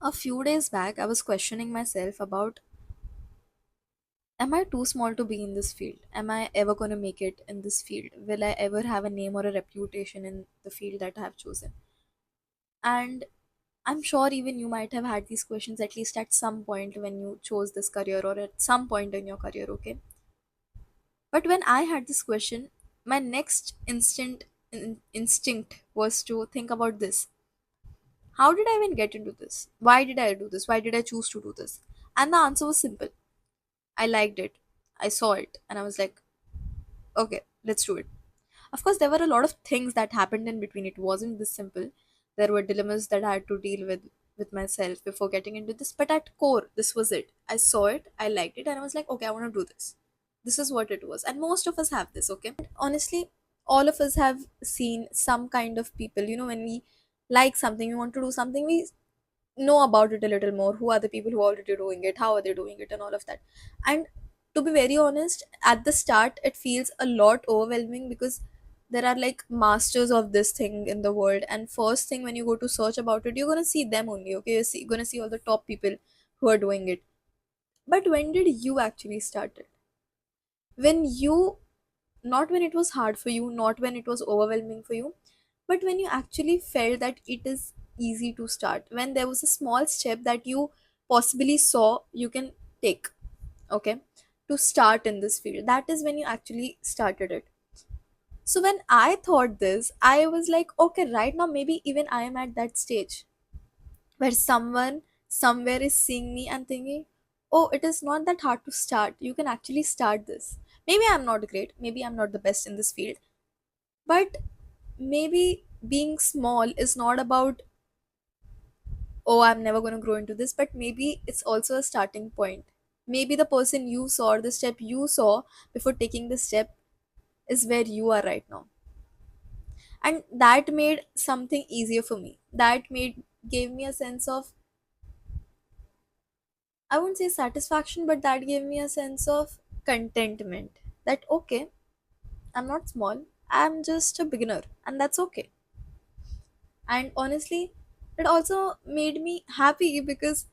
A few days back, I was questioning myself about, am I too small to be in this field? Am I ever going to make it in this field? Will I ever have a name or a reputation in the field that I have chosen? And I'm sure even you might have had these questions at least at some point when you chose this career or at some point in your career, okay? But when I had this question, my next instinct was to think about this. How did I even get into this? Why did I do this? Why did I choose to do this? And the answer was simple. I liked it. I saw it and I was like, okay, let's do it. Of course, there were a lot of things that happened in between. It wasn't this simple. There were dilemmas that I had to deal with myself before getting into this. But at core, this was it. I saw it, I liked it, and I was like, okay, I want to do this. This is what it was. And most of us have this, okay? Honestly, all of us have seen some kind of people, when we like something, we want to do something, we know about it a little more. Who are the people who are already doing it, how are they doing it, and all of that. And to be very honest, at the start it feels a lot overwhelming because there are like masters of this thing in the world, and first thing when you go to search about it, you're gonna see them only, okay? You're gonna see all the top people who are doing it. But when did you actually start it? When you, not when it was hard for you, not when it was overwhelming for you, but when you actually felt that it is easy to start, when there was a small step that you possibly saw you can take, okay, to start in this field, that is when you actually started it. So when I thought this, I was like, okay, right now maybe even I am at that stage where someone somewhere is seeing me and thinking, oh, it is not that hard to start, you can actually start this. Maybe I'm not great, maybe I'm not the best in this field, but maybe being small is not about, oh, I'm never going to grow into this, but maybe it's also a starting point. Maybe the person you saw or the step you saw before taking the step is where you are right now. And that made something easier for me. That made gave me a sense of, I wouldn't say satisfaction, but that gave me a sense of contentment. That okay, I'm not small, I'm just a beginner, and that's okay. And honestly, it also made me happy because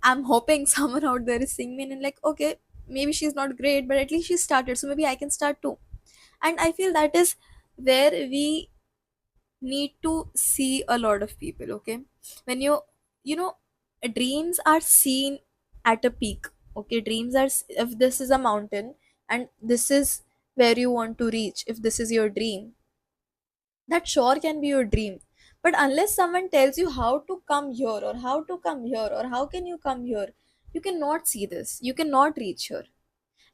I'm hoping someone out there is seeing me and like, okay, maybe she's not great, but at least she started, so maybe I can start too. And I feel that is where we need to see a lot of people, okay? When you know, dreams are seen at a peak, okay? Dreams are, if this is a mountain and this is where you want to reach, if this is your dream, that sure can be your dream. But unless someone tells you how to come here or how to come here or how can you come here, you cannot see this, you cannot reach here.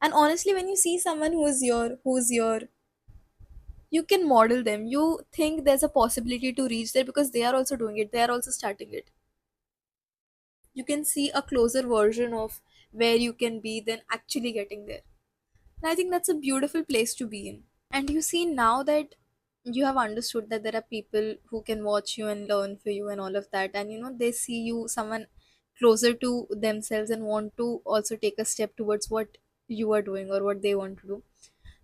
And honestly, when you see someone who's here, you can model them. You think there's a possibility to reach there because they are also doing it, they are also starting it. You can see a closer version of where you can be than actually getting there. And I think that's a beautiful place to be in. And you see, now that you have understood that there are people who can watch you and learn for you and all of that, and they see you someone closer to themselves and want to also take a step towards what you are doing or what they want to do.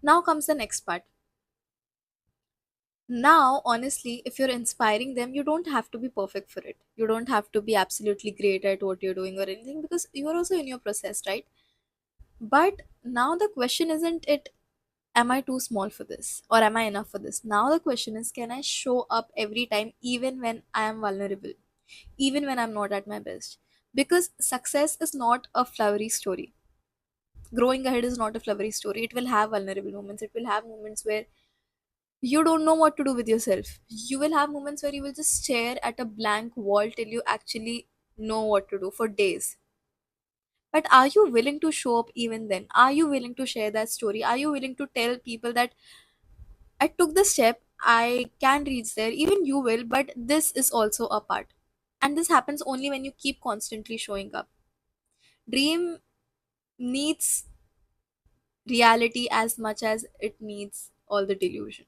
Now comes the next part. Now, honestly, if you're inspiring them, you don't have to be perfect for it. You don't have to be absolutely great at what you're doing or anything because you are also in your process, right? But now the question isn't it, am I too small for this or am I enough for this? Now the question is, can I show up every time even when I am vulnerable, even when I'm not at my best? Because success is not a flowery story. Growing ahead is not a flowery story. It will have vulnerable moments. It will have moments where you don't know what to do with yourself. You will have moments where you will just stare at a blank wall till you actually know what to do for days. But are you willing to show up even then? Are you willing to share that story? Are you willing to tell people that I took the step, I can reach there? Even you will, but this is also a part. And this happens only when you keep constantly showing up. Dream needs reality as much as it needs all the delusion.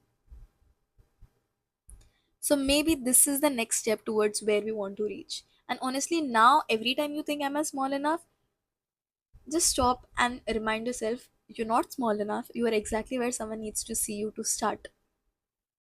So maybe this is the next step towards where we want to reach. And honestly, now every time you think, am I small enough? Just stop and remind yourself you're not small enough. You are exactly where someone needs to see you to start.